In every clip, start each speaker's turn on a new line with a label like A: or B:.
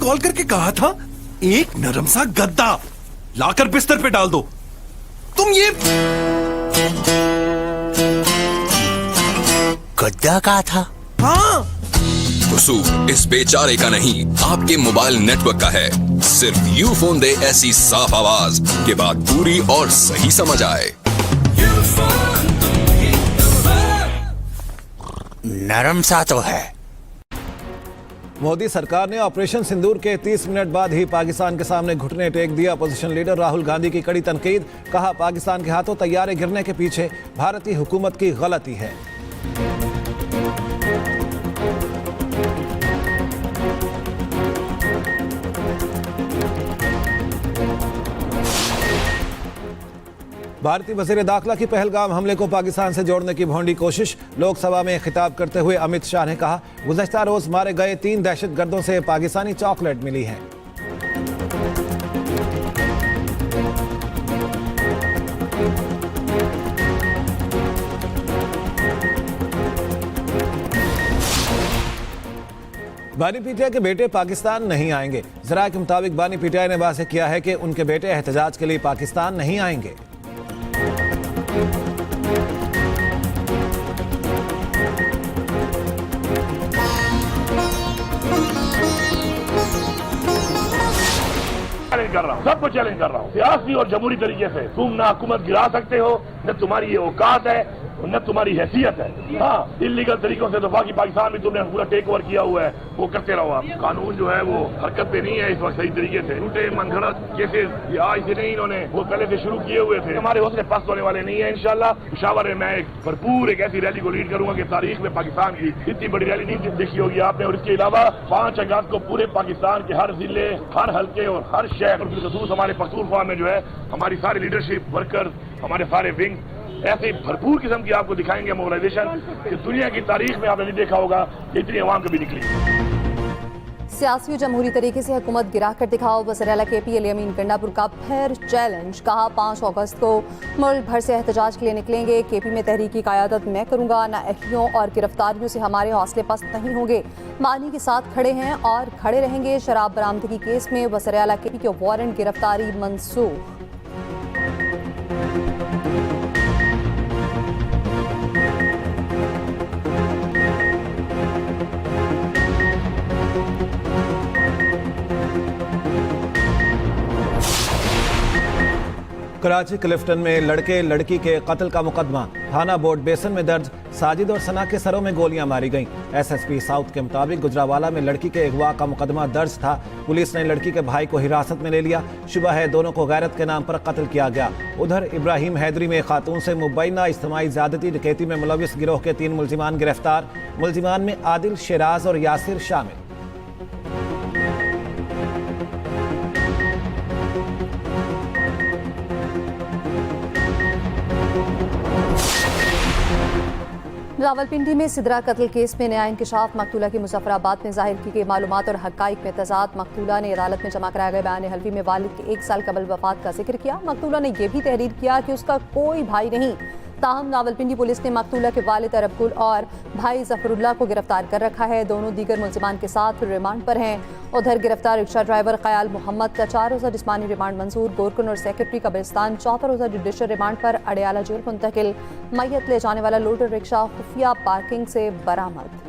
A: Call करके कहा था एक नरम सा गद्दा लाकर बिस्तर पे डाल दो। तुम ये
B: गद्दा कहा था?
A: हाँ,
C: कसूर इस बेचारे का नहीं, आपके मोबाइल नेटवर्क का है। सिर्फ यूफोन दे ऐसी साफ आवाज के बाद पूरी और सही समझ आए।
B: नरम सा तो है।
D: मोदी सरकार ने ऑपरेशन सिंदूर के 30 मिनट बाद ही पाकिस्तान के सामने घुटने टेक दिया। अपोजिशन लीडर राहुल गांधी की कड़ी तनकीद, कहा पाकिस्तान के हाथों तैयारे गिरने के पीछे भारतीय हुकूमत की गलती है। भारतीय वज़ीर दाखिला की पहलगाम हमले को पाकिस्तान से जोड़ने की भोंडी कोशिश। लोकसभा में खिताब करते हुए अमित शाह ने कहा, गुज़श्ता रोज मारे गए 3 दहशतगर्दों से पाकिस्तानी चॉकलेट मिली है। बानी पीटीआई के बेटे पाकिस्तान नहीं आएंगे। जरा के मुताबिक बानी पीटीआई ने वाज़ेह किया है कि उनके बेटे एहतजाज के लिए पाकिस्तान नहीं आएंगे।
E: चैलेंज कर रहा हूँ, सबको चैलेंज कर रहा हूँ। सियासी और जमहूरी तरीके से तुम ना हुकूमत गिरा सकते हो, न तुम्हारी ये औकात है, न तुम्हारी हैसियत है। हाँ, इलीगल तरीकों से तो बाकी पाकिस्तान में तुमने पूरा टेक ओवर किया हुआ है, वो करते रहो आप। कानून जो है वो हरकत पे नहीं है इस वक्त सही तरीके से। झूठे मनगढ़ंत केसेस आज से नहीं, इन्होंने वो पहले से शुरू किए हुए थे। हमारे हौसले पस्त होने वाले नहीं है इंशाल्लाह। पेशावर में मैं एक भरपूर एक ऐसी रैली को लीड करूंगा कि तारीख में पाकिस्तान की इतनी बड़ी रैली नहीं देखी होगी आपने। और इसके अलावा 5 अगस्त को पूरे पाकिस्तान के हर जिले, हर हल्के और हर शहर और बिलखसूस हमारे पख्तूनख्वा में जो है हमारी सारी लीडरशिप वर्कर्स, हमारे सारे विंग ऐसे भरपूर किस्म की आपको दिखाएंगे मोबिलाइजेशन कि दुनिया की तारीख में आपने नहीं देखा होगा कि इतनी अवाम कभी निकली।
F: सियासी और जमहूरी तरीके से हुकूमत गिरा कर दिखाओ, वज़ीर-ए-आला केपी अली अमीन गंडापुर का फिर चैलेंज। कहा 5 अगस्त को मुल्क भर से एहतजाज के लिए निकलेंगे। केपी में तहरीक की क़यादत मैं करूंगा, नाअहलियों और गिरफ्तारियों से हमारे हौसले पस्त नहीं होंगे। मानी के साथ खड़े हैं और खड़े रहेंगे। शराब बरामदगी केस में वज़ीर-ए-आला केपी के वारंट गिरफ्तारी मंसूख।
D: कराची क्लिफ्टन में लड़के लड़की के कत्ल का मुकदमा, थाना बोर्ड बेसन में दर्ज। साजिद और सना के सरों में गोलियां मारी गईं। एसएसपी साउथ के मुताबिक गुजरावाला में लड़की के अगवा का मुकदमा दर्ज था। पुलिस ने लड़की के भाई को हिरासत में ले लिया। शुबह है दोनों को गैरत के नाम पर कत्ल किया गया। उधर इब्राहिम हैदरी में खातून से मुबैना इज्तिमाई ज़्यादती डकैती में मुलविस गिरोह के 3 मुल्जिमान गिरफ्तार। मुल्जिमान में आदिल, शेराज और यासिर शामिल।
F: रावलपिंडी में सिदरा कत्ल केस में नया इंकशाफ। मकतूला की मुजफ्फराबाद में जाहिर की गई मालूमात और हक़ाइक़ में तज़ाद। मकतूला ने अदालत में जमा कराए गए बयान हल्फी में वालिद के 1 साल कबल वफात का जिक्र किया। मकतूला ने यह भी तहरीर किया कि उसका कोई भाई नहीं। ताहम रावलपिंडी पुलिस ने मकतूला के वालिद अरबगुल और भाई जफरुल्लाह को गिरफ्तार कर रखा है। दोनों दीगर मुल्जिमान के साथ रिमांड पर हैं। उधर गिरफ्तार रिक्शा ड्राइवर क़याल मोहम्मद का 4 रोज़ा जिस्मानी रिमांड मंजूर। गोरकन और सेक्रेटरी कब्रिस्तान 4था रोज़ा जुडिशल रिमांड पर अडयाला जेल मुंतकिल। मैयत ले जाने वाला लोडर रिक्शा खुफिया पार्किंग से बरामद।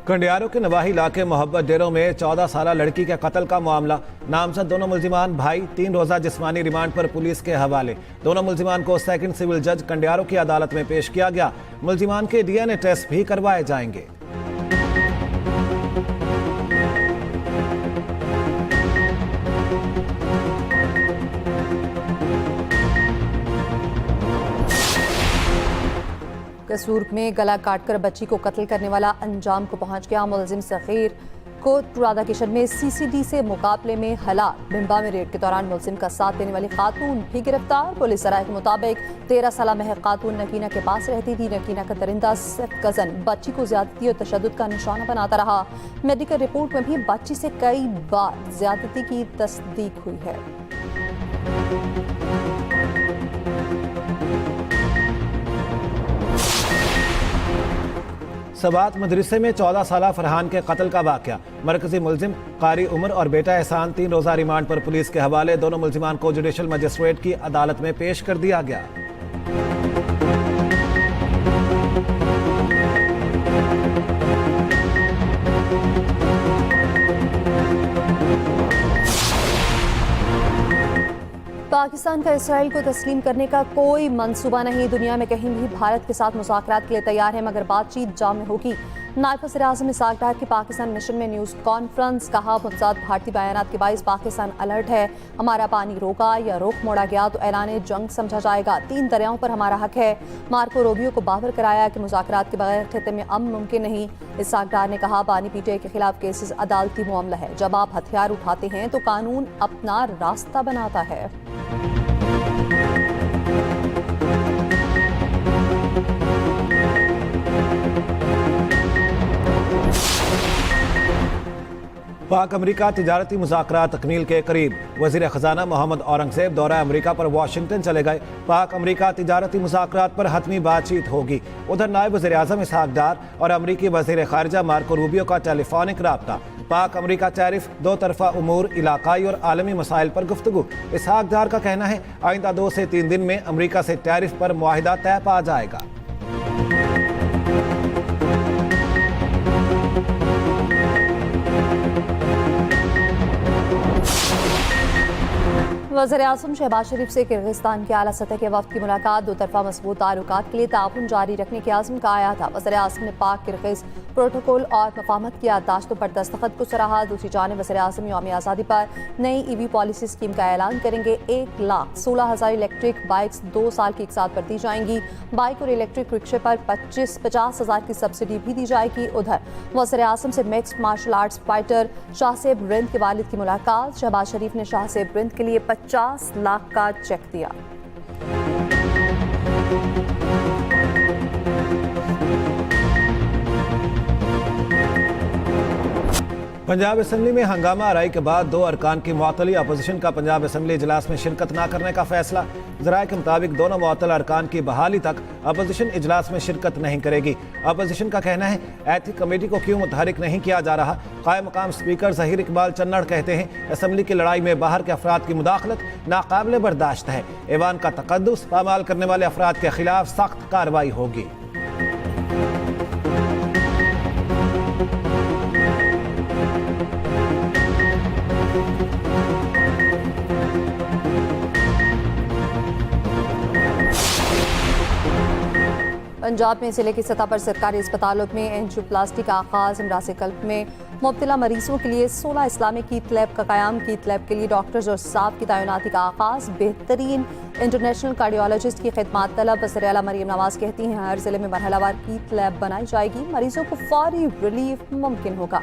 D: कंडियारों के नवाही इलाके मोहब्बत डेरों में 14 साला लड़की के कत्ल का मामला। नामजद दोनों मुल्जिमान भाई 3 रोज़ा जिस्मानी रिमांड पर पुलिस के हवाले। दोनों मुल्जिमान को सेकंड सिविल जज कंडियारों की अदालत में पेश किया गया। मुल्जिमान के डीएनए टेस्ट भी करवाए जाएंगे।
F: कसूर में गला काटकर बच्ची को कत्ल करने वाला अंजाम को पहुंच गया। मुलजिम सगीर कोट राधाकिशन में सीसीडी से मुकाबले में हलाक। बिम्बा में रेड के दौरान मुलजिम का साथ देने वाली खातून भी गिरफ्तार। पुलिस सराय के मुताबिक 13 साल महक खातून नकीना के पास रहती थी। नकीना का दरिंदा सिर्फ कजन बच्ची को ज्यादती और तशद्दुद का निशाना बनाता रहा। मेडिकल रिपोर्ट में भी बच्ची से कई बार ज्यादती की तस्दीक हुई है।
D: सबात मदरसे में 14 साला फरहान के कत्ल का वाकया। मरकजी मुलजिम कारी उमर और बेटा एहसान 3 रोजा रिमांड पर पुलिस के हवाले। दोनों मुलजिमान को जुडिशल मजिस्ट्रेट की अदालत में पेश कर दिया गया।
F: पाकिस्तान का इसराइल को तस्लीम करने का कोई मंसूबा नहीं। दुनिया में कहीं भी भारत के साथ मुज़ाकरात के लिए तैयार है, मगर बातचीत जाम में होगी। नायब वज़ीर-ए-आज़म इसहाक डार की पाकिस्तान मिशन में न्यूज़ कॉन्फ्रेंस। कहा, मुतज़ाद भारतीय बयानात के बाइस पाकिस्तान अलर्ट है। हमारा पानी रोका या रुख मोड़ा गया तो ऐलान जंग समझा जाएगा। 3 दरियाओं पर हमारा हक है। मार्को रूबियो को बावर कराया कि मुज़ाकरात के बगैर खित्ते में अमन मुमकिन नहीं। इसहाक डार ने कहा, बानी पीटीआई के खिलाफ केसेस अदालती मामला है। जब आप हथियार उठाते हैं तो कानून अपना रास्ता बनाता है।
D: पाक अमरीका तिजारती मुज़ाकरात तकमील के करीब। वज़ीर ख़जाना मोहम्मद औरंगज़ेब दौरा अमरीका पर वाशिंगटन चले गए। पाक अमरीका तिजारती मुज़ाकरात पर हतमी बातचीत होगी। उधर नायब वज़ीर-ए-आज़म इसहाक डार और अमरीकी वज़ीर ख़ारिजा मार्को रूबियो का टेलीफोनिक रब्ता। पाक अमरीका टैरिफ, 2 तरफ़ा उमूर, इलाकाई और आलमी मसाइल पर गुफ्तगू। इसहाक डार का कहना है, आइंदा 2 से 3 दिन में अमरीका से टैरिफ पर मुआहिदा तय पा जाएगा।
F: वज़ीर-ए-आज़म शहबाज शरीफ से किर्गिस्तान के आला सतह के वफ़द की मुलाकात। 2 तरफ़ा मज़बूत ताल्लुकात के लिए ताउन जारी रखने के आज़म का आया था। वज़ीर-ए-आज़म ने पाक किर्गिज़ प्रोटोकॉल और मफाहमत की याददाश्तों पर दस्तखत को सराहा। दूसरी जानिब वज़ीर-ए-आज़म यौम आज़ादी पर नई EV पॉलिसी स्कीम का ऐलान करेंगे। 1,16,000 इलेक्ट्रिक बाइक्स 2 साल की इकसात पर दी जाएंगी। बाइक और इलेक्ट्रिक रिक्शे पर 50,000 की सब्सिडी भी दी जाएगी। उधर वज़ीर-ए-आज़म से mixed martial arts fighter Shahzeb Rind के वालिद की मुलाकात। शहबाज शरीफ ने शाहसेब रिंद के लिए 50 लाख का चेक दिया।
D: पंजाब असम्बली में हंगामा आराई के बाद 2 अरकान की मुअत्तली। अपोजिशन का पंजाब असम्बली इजलास में शिरकत न करने का फैसला। ज़राए के मुताबिक दोनों मुअत्तल अरकान की बहाली तक अपोजिशन इजलास में शिरकत नहीं करेगी। अपोजिशन का कहना है, एथिक कमेटी को क्यों मुतहरिक नहीं किया जा रहा। कायम मकाम स्पीकर ज़हीर इकबाल चन्नड़ कहते हैं, असम्बली की लड़ाई में बाहर के अफराद की मुदाखलत नाकाबिले बर्दाश्त है। ऐवान का तकद्दुस पामाल करने वाले अफराद के खिलाफ सख्त कार्रवाई होगी।
F: पंजाब में जिले की सतह पर सरकारी अस्पतालों में एंजियोप्लास्टी का आगाज। इमराज़ कल्ब में मुब्तला मरीजों के लिए 16 इस्लामिक कीट लैब का क़याम। कीट लैब के लिए डॉक्टर्स और स्टाफ की तैनाती का आगाज। बेहतरीन इंटरनेशनल कार्डियोलॉजिस्ट की खिदमत तलब। वज़ीर आला मरियम नवाज कहती हैं, हर जिले में मरहलावार कीट लैब बनाई जाएगी। मरीजों को फौरी रिलीफ मुमकिन होगा।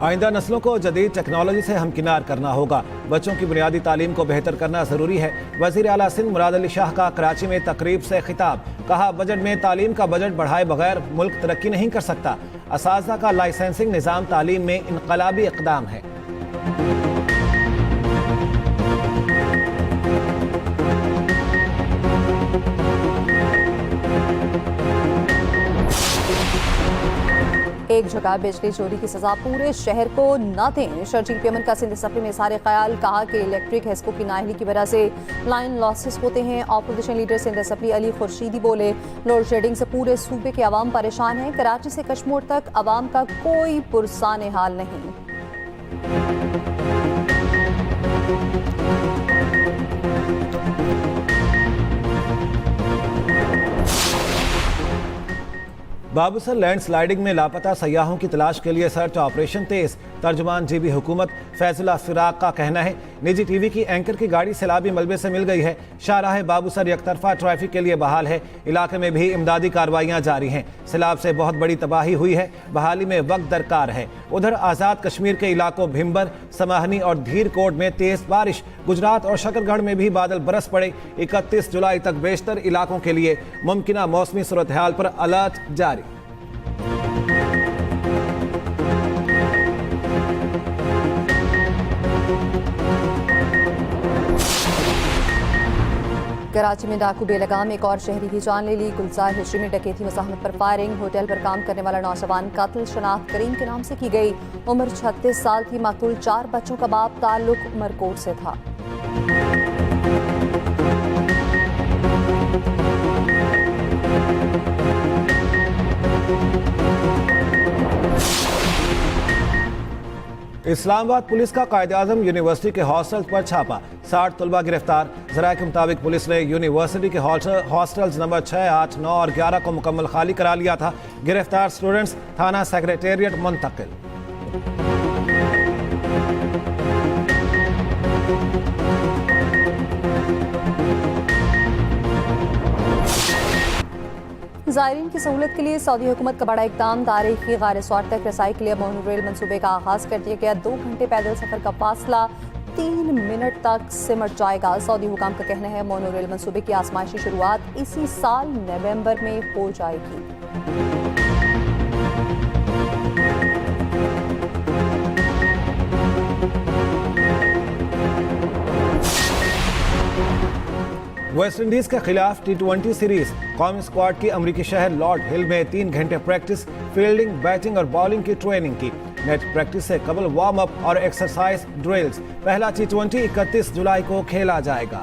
D: आइंदा नस्लों को जदीद टेक्नोलॉजी से हमकिनार करना होगा। बच्चों की बुनियादी तालीम को बेहतर करना ज़रूरी है। वज़ीर आला सिंध मुराद अली शाह का कराची में तकरीब से खिताब। कहा, बजट में तालीम का बजट बढ़ाए बगैर मुल्क तरक्की नहीं कर सकता। असातिज़ा का लाइसेंसिंग निज़ाम तालीम में इनकलाबी इक़दाम है। एक जगह बिजली चोरी की सजा पूरे शहर को न दें। शर्जील पेमन का सिंध असम्बली में सारे ख्याल। कहा कि इलेक्ट्रिक हेस्को की नाअहली की वजह से लाइन लॉसेस होते हैं। Opposition leader Sindh assembly Ali Khurshidi बोले, लोड शेडिंग से पूरे सूबे के अवाम परेशान हैं। कराची से कश्मीर तक अवाम का कोई पुरसाने हाल नहीं। बाबूसर लैंडस्लाइडिंग में लापता सयाहों की तलाश के लिए सर्च ऑपरेशन तेज। तर्जुमान जीबी हुकूमत फैजुल्ला फिराक का कहना है, निजी टीवी की एंकर की गाड़ी सैलाबी मलबे से मिल गई है। शाहराह बाबूसर यकतरफा ट्रैफिक के लिए बहाल है। इलाके में भी इमदादी कार्रवाइयां जारी हैं। सैलाब से बहुत बड़ी तबाही हुई है। बहाली में वक्त दरकार है। उधर आज़ाद कश्मीर के इलाकों भिम्बर, समाहनी और धीरकोट में तेज बारिश। गुजरात और शकरगढ़ में भी बादल बरस पड़े। 31 जुलाई तक बेशतर इलाकों के लिए मुमकिना मौसमी सूरत हाल पर अलर्ट जारी।
F: कराची में डाकू बेलगाम एक और शहरी की जान ले ली। गुलजार हिस्ट्री में डकैती मज़ाहमत पर फायरिंग। होटल पर काम करने वाला नौजवान कातिल शनाख्त करीम के नाम से की गई। उम्र 36 साल थी। मकतूल 4 बच्चों का बाप, ताल्लुक उमरकोट से था।
D: इस्लामाबाद पुलिस का कायद-ए-आज़म यूनिवर्सिटी के हॉस्टल पर छापा, 60 तलबा गिरफ्तार। ज़राए के मुताबिक पुलिस ने यूनिवर्सिटी के हॉस्टल्स नंबर 6, 8, 9 और 11 को मुकम्मल खाली करा लिया था। गिरफ्तार स्टूडेंट्स थाना सेक्रेटेरिएट मुंतकिल।
F: ज़ायरीन की सहूलत के लिए सऊदी हुकूमत का बड़ा इक़दाम। तारीखी गार स्वार तक रसाई के लिए मोनोरेल मनसूबे का आगाज कर दिया गया। 2 घंटे पैदल सफर का फासला 3 मिनट तक सिमट जाएगा। सऊदी हुकाम का कहना है मोनोरेल मनसूबे की आजमाइशी शुरुआत इसी साल नवंबर में हो जाएगी।
D: वेस्ट इंडीज के खिलाफ T20 सीरीज कौमी स्क्वाड की अमरीकी शहर लॉर्ड हिल में 3 घंटे प्रैक्टिस, फील्डिंग, बैटिंग और बॉलिंग की ट्रेनिंग की। नेट प्रैक्टिस से कबल वार्म अप और एक्सरसाइज ड्रिल्स। पहला T20 31 जुलाई को खेला जाएगा।